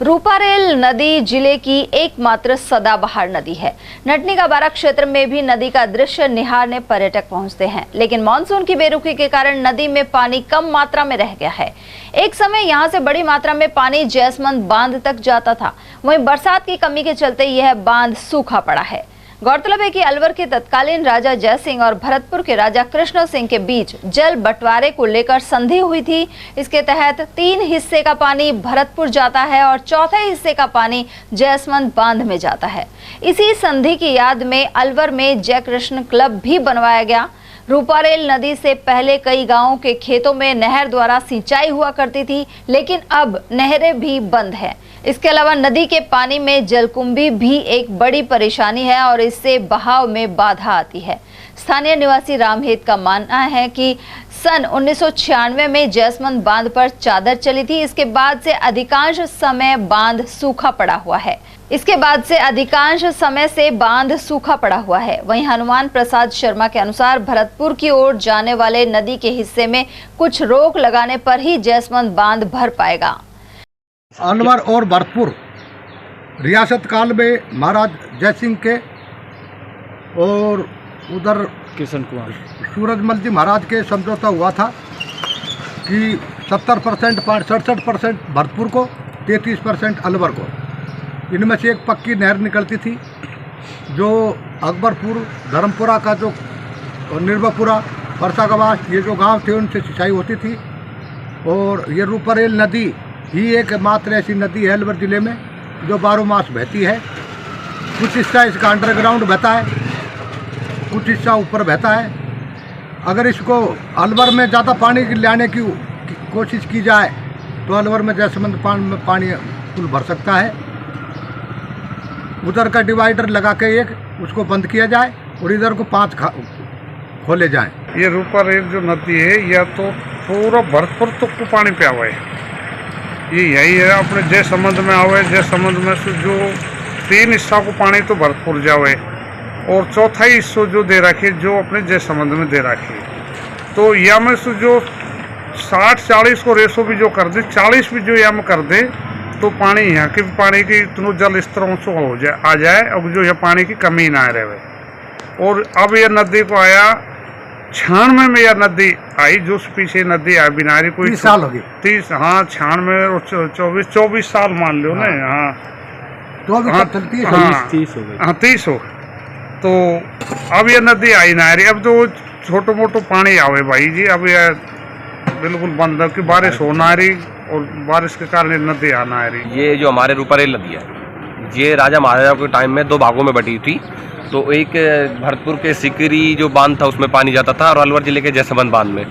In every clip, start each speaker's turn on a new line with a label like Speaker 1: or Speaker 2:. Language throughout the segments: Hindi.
Speaker 1: रूपारेल नदी जिले की एकमात्र सदाबहार नदी है। नटनी का बारा क्षेत्र में भी नदी का दृश्य निहारने पर्यटक पहुंचते हैं, लेकिन मानसून की बेरुखी के कारण नदी में पानी कम मात्रा में रह गया है। एक समय यहां से बड़ी मात्रा में पानी जयसमंद बांध तक जाता था, वहीं बरसात की कमी के चलते यह बांध सूखा पड़ा है। गौरतलब है कि अलवर के तत्कालीन राजा जय सिंह और भरतपुर के राजा कृष्ण सिंह के बीच जल बंटवारे को लेकर संधि हुई थी। इसके तहत 3 हिस्से का पानी भरतपुर जाता है और चौथे हिस्से का पानी जयसमंद बांध में जाता है। इसी संधि की याद में अलवर में जय कृष्ण क्लब भी बनवाया गया। रूपारेल नदी से पहले कई गांवों के खेतों में नहर द्वारा सिंचाई हुआ करती थी, लेकिन अब नहरें भी बंद हैं। इसके अलावा नदी के पानी में जलकुंभी भी एक बड़ी परेशानी है और इससे बहाव में बाधा आती है। स्थानीय निवासी रामहेत का मानना है कि सन 1996 में जयसमंद बांध पर चादर चली थी। इसके बाद से अधिकांश समय बांध सूखा पड़ा हुआ है। वहीं हनुमान प्रसाद शर्मा के अनुसार भरतपुर की ओर जाने वाले नदी के हिस्से में कुछ रोक लगाने पर ही जयसमंद बांध भर पाएगा।
Speaker 2: अलवर और भरतपुर रियासत काल में महाराज जय सिंह के और उधर
Speaker 3: किशन कुमार
Speaker 2: सूरजमल जी महाराज के समझौता हुआ था कि 70% 67% भरतपुर को, 33% अलवर को। इनमें से एक पक्की नहर निकलती थी जो अकबरपुर, धर्मपुरा का जो निर्भपुरा, परसागवास, ये जो गांव थे उनसे सिंचाई होती थी। और ये रूपारेल नदी ही एकमात्र ऐसी नदी है अलवर जिले में जो 12 मास बहती है। कुछ हिस्सा इसका अंडरग्राउंड बहता है, कुछ हिस्सा ऊपर बहता है। अगर इसको अलवर में ज़्यादा पानी लाने की कोशिश की जाए तो अलवर में जयसमंद पानी पुल भर सकता है। उधर का डिवाइडर लगा के एक उसको बंद किया जाए और इधर को 5 खोले जाएं।
Speaker 4: ये रूपारेल जो नदी है यह तो पूरा भरतपुर तक को पानी पे हुआ है। ये यही है अपने जयसमंद में आवे, जयसमंद में से जो 3 हिस्सा को पानी तो भरतपुर जावे और चौथा हिस्सा जो दे रखे जो अपने जयसमंद में दे रखे। तो या में से जो 60-40 को रेसो भी जो कर दे, 40 भी जो या में कर दे तो पानी यहाँ के पानी की इतनो जल स्तर से हो जाए आ जाए। अब जो है पानी की कमी ना रहे। और अब यह नदी को आया 96 में यह नदी आई, जो पीछे नदी आई बिनारी कोई
Speaker 2: 30 साल हो गए।
Speaker 4: 30 हाँ 96 और 24 साल मान लो ना। हाँ
Speaker 2: तो अभी तक चलती है
Speaker 3: 30 हो गई।
Speaker 4: हाँ 30 हो। तो अब यह नदी आई ना रही। अब तो छोटो मोटो पानी आवे भाई जी। अब यह बिल्कुल बंद है कि बारिश हो ना रही और बारिश के कारण नदी आना आ रही।
Speaker 5: ये जो हमारे रूपारेल नदी है ये राजा महाराजा के टाइम में 2 भागों में बटी थी। तो एक भरतपुर के सिकरी जो बांध था उसमें पानी जाता था और अलवर जिले के जयसमंद बांध में।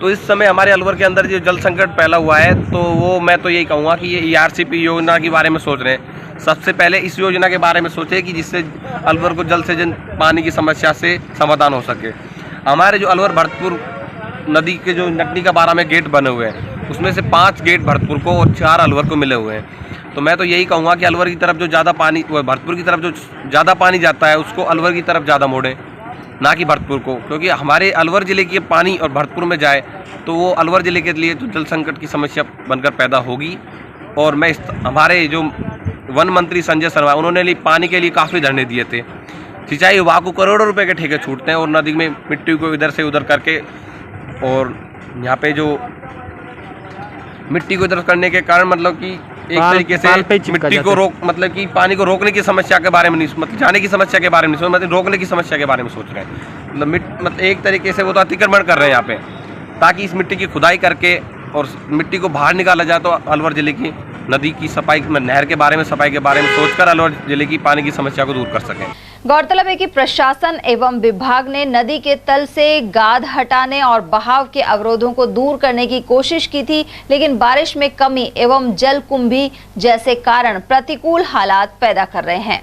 Speaker 5: तो इस समय हमारे अलवर के अंदर जो जल संकट फैला हुआ है तो वो मैं तो यही कहूँगा कि ये ERCP योजना के बारे में सोच रहे हैं। सबसे पहले इस योजना के बारे में सोचे कि जिससे अलवर को जल्द से जल्द पानी की समस्या से समाधान हो सके। हमारे जो अलवर भरतपुर नदी के जो नटनी का बारा में गेट बने हुए हैं उसमें से 5 गेट भरतपुर को और 4 अलवर को मिले हुए हैं। तो मैं तो यही कहूँगा कि अलवर की तरफ जो ज़्यादा पानी, भरतपुर की तरफ जो ज़्यादा पानी जाता है उसको अलवर की तरफ ज़्यादा मोड़ें, ना कि भरतपुर को। क्योंकि हमारे अलवर ज़िले की पानी और भरतपुर में जाए तो वो अलवर ज़िले के लिए तो जल संकट की समस्या बनकर पैदा होगी। और मैं हमारे जो वन मंत्री संजय शर्मा उन्होंने पानी के लिए काफ़ी धरने दिए थे। सिंचाई विभाग को करोड़ों रुपये के ठेके छूटते हैं और नदी में मिट्टी को इधर से उधर करके, और यहाँ पे जो मिट्टी को इधर करने के कारण मतलब कि एक तरीके से मिट्टी को मतलब कि पानी को रोकने की समस्या के बारे में नहीं, मतलब जाने की समस्या के बारे में नहीं, मतलब रोकने की समस्या के बारे में सोच रहे हैं। मतलब एक तरीके से वो तो अतिक्रमण कर रहे हैं यहाँ पे, ताकि इस मिट्टी की खुदाई करके और मिट्टी को बाहर निकाला जाए तो अलवर जिले की नदी की सफाई, नहर के बारे में सफाई के बारे में सोचकर अलवर जिले की पानी की समस्या को दूर कर सकें।
Speaker 1: गौरतलब है कि प्रशासन एवं विभाग ने नदी के तल से गाद हटाने और बहाव के अवरोधों को दूर करने की कोशिश की थी, लेकिन बारिश में कमी एवं जलकुंभी जैसे कारण प्रतिकूल हालात पैदा कर रहे हैं।